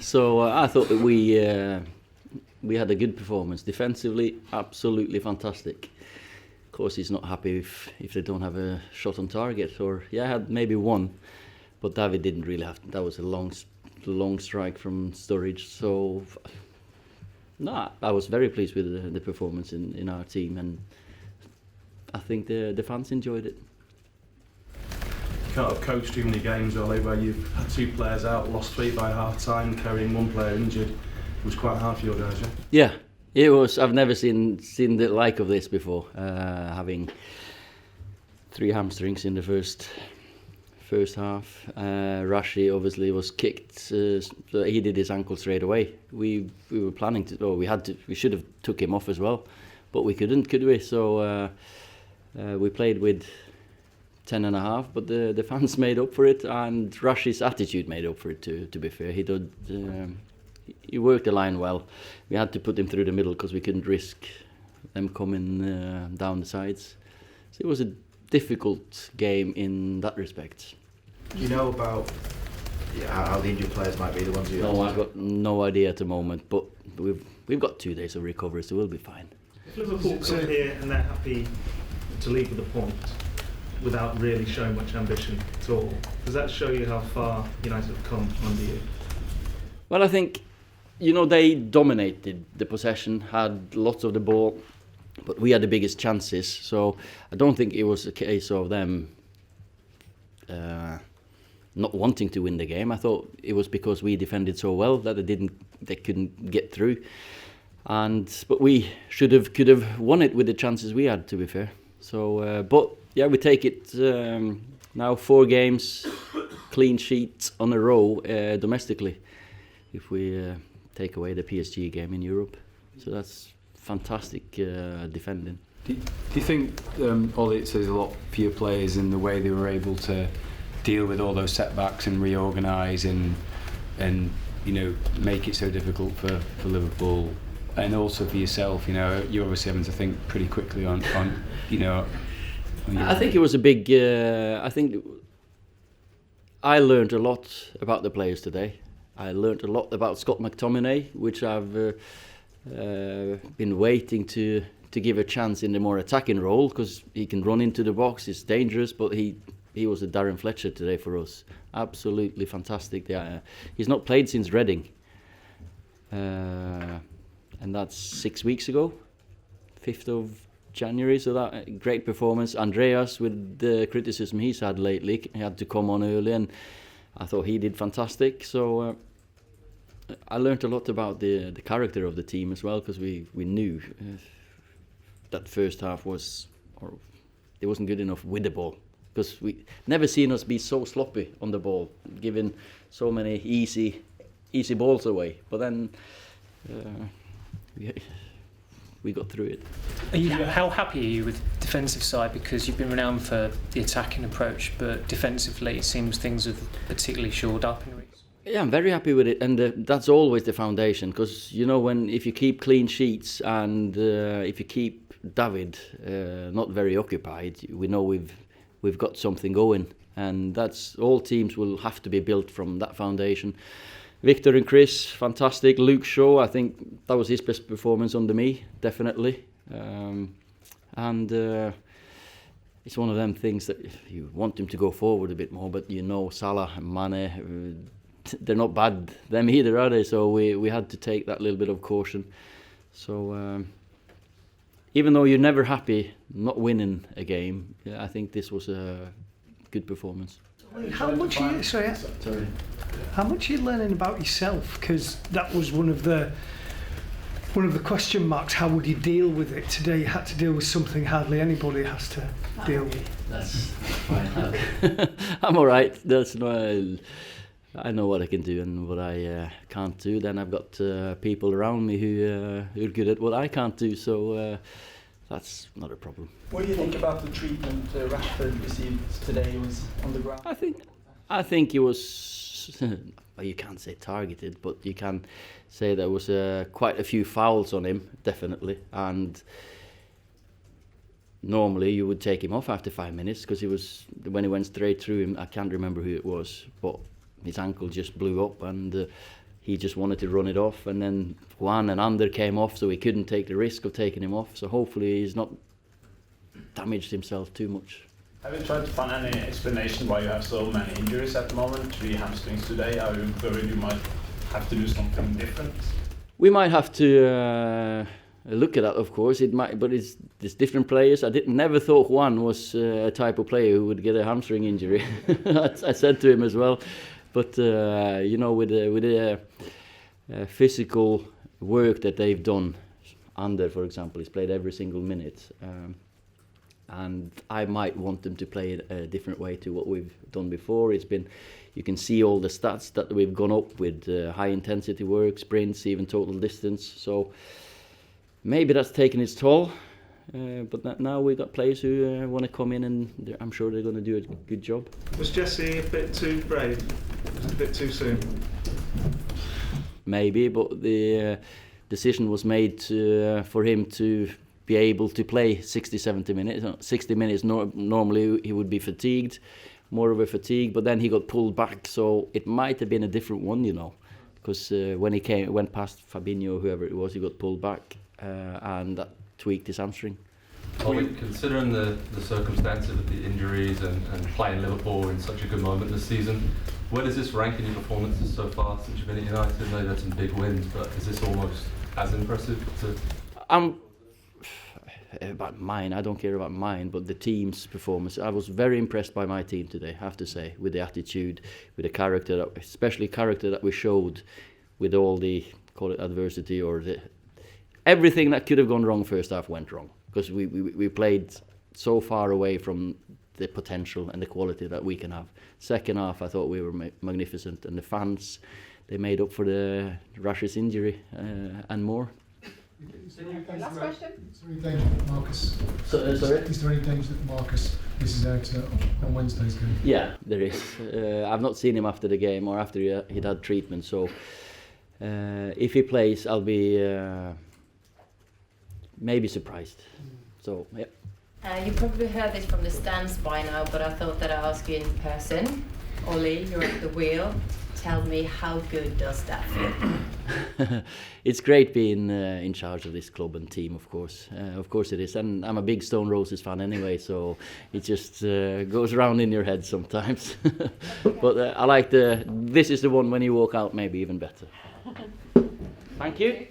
So I thought that we had a good performance. Defensively, absolutely fantastic. Of course, he's not happy if they don't have a shot on target. Or I had maybe one, but David didn't really have. That was a long strike from Sturridge. So no, I was very pleased with the performance in our team, and I think the fans enjoyed it. You can't have coached too many games, Ole, where you've had 2 players out, lost 3 by half time, carrying 1 player injured. It was quite hard for your guys, yeah? Yeah, it was. I've never seen the like of this before. Having 3 hamstrings in the first half. Rashi obviously was kicked, so he did his ankle straight away. We were planning to, we should have took him off as well, but we couldn't, could we? So we played with 10.5, but the fans made up for it, and Rashi's attitude made up for it too. To be fair, he did. He worked the line well. We had to put him through the middle because we couldn't risk them coming down the sides. So it was a difficult game in that respect. Do you know about how the injured players might be, the ones who... No, I've got no idea at the moment, but we've got 2 days of recovery, so we'll be fine. If Liverpool come here and they're happy to leave with a point without really showing much ambition at all, does that show you how far United have come under you? Well, I think, they dominated the possession, had lots of the ball, but we had the biggest chances. So I don't think it was a case of them not wanting to win the game. I thought it was because we defended so well that they couldn't get through. But we could have won it with the chances we had, to be fair. So, but yeah, we take it now 4 games, clean sheets on a row domestically, if we take away the PSG game in Europe. So that's fantastic defending. Do you think, Ole, it says a lot for your players in the way they were able to deal with all those setbacks and reorganise and make it so difficult for Liverpool, and also for yourself? You're obviously having to think pretty quickly on I think it was a big. I think I learned a lot about the players today. I learned a lot about Scott McTominay, which I've been waiting to give a chance in the more attacking role, because he can run into the box. It's dangerous, but he was a Darren Fletcher today for us. Absolutely fantastic. He's not played since Reading, and that's 6 weeks ago, 5th of January. So that great performance. Andreas, with the criticism he's had lately, he had to come on early, and I thought he did fantastic. So I learned a lot about the character of the team as well, because we knew that first half it wasn't good enough with the ball, because we never seen us be so sloppy on the ball, giving so many easy balls away. But then we got through it. How happy are you with the defensive side? Because you've been renowned for the attacking approach, but defensively it seems things have particularly shored up in recent. Yeah, I'm very happy with it, and that's always the foundation. Because if you keep clean sheets and if you keep David not very occupied, we know we've got something going, and that's all teams will have to be built from that foundation. Victor and Chris, fantastic. Luke Shaw, I think that was his best performance under me, definitely. And it's one of them things that you want him to go forward a bit more, but Salah and Mane, they're not bad, them either, are they? So we had to take that little bit of caution. So even though you're never happy not winning a game, I think this was a good performance. How much are you learning about yourself? Because that was one of the question marks. How would you deal with it today? You had to deal with something hardly anybody has to deal with. That's fine. I'm all right. I know what I can do and what I can't do. Then I've got people around me who are good at what I can't do. So that's not a problem. What do you think about the treatment Rashford received today? He was on the ground. I think he was. Well, you can't say targeted, but you can say there was quite a few fouls on him, definitely. And normally you would take him off after 5 minutes, because when he went straight through him, I can't remember who it was, but his ankle just blew up, and he just wanted to run it off, and then Juan and Ander came off, so he couldn't take the risk of taking him off. So hopefully he's not damaged himself too much. Have you tried to find any explanation why you have so many injuries at the moment? 3 hamstrings today. Are you worried you might have to do something different? We might have to look at that, of course. It might, but there's different players. Never thought Juan was a type of player who would get a hamstring injury. I said to him as well. But you know, with the physical work that they've done, Ander, for example, he's played every single minute, and I might want them to play it a different way to what we've done before. It's been, you can see all the stats that we've gone up with, high intensity work, sprints, even total distance. So maybe that's taken its toll. But now we've got players who want to come in, and I'm sure they're going to do a good job. Was Jesse a bit too brave? Was it a bit too soon? Maybe, but the decision was made for him to be able to play 60-70 minutes. 60 minutes, normally he would be fatigued, more of a fatigue, but then he got pulled back, so it might have been a different one, you know, because when he went past Fabinho, whoever it was, he got pulled back, and that tweaked his hamstring. Considering the circumstances of the injuries and playing Liverpool in such a good moment this season, where does this rank in your performances so far since you've been at United? I know you've had some big wins, but is this almost as impressive? About mine, I don't care about mine, but the team's performance. I was very impressed by my team today, I have to say, with the attitude, with the character, especially character that we showed with all the, call it adversity, or everything that could have gone wrong first half went wrong, because we played so far away from the potential and the quality that we can have. Second half, I thought we were magnificent, and the fans, they made up for the Rash's injury and more. Last question. Is there any danger that Marcus? Sorry? Is there any danger that Marcus misses out on Wednesday's game? Yeah, there is. I've not seen him after the game or after he'd had treatment. So if he plays, I'll be maybe surprised. So yeah. You probably heard this from the stands by now, but I thought that I'd ask you in person. Ole, you're at the wheel. Tell me, how good does that feel? It's great being in charge of this club and team, of course. Of course it is. And I'm a big Stone Roses fan anyway, so it just goes around in your head sometimes. But I like this is the one when you walk out, maybe even better. Thank you.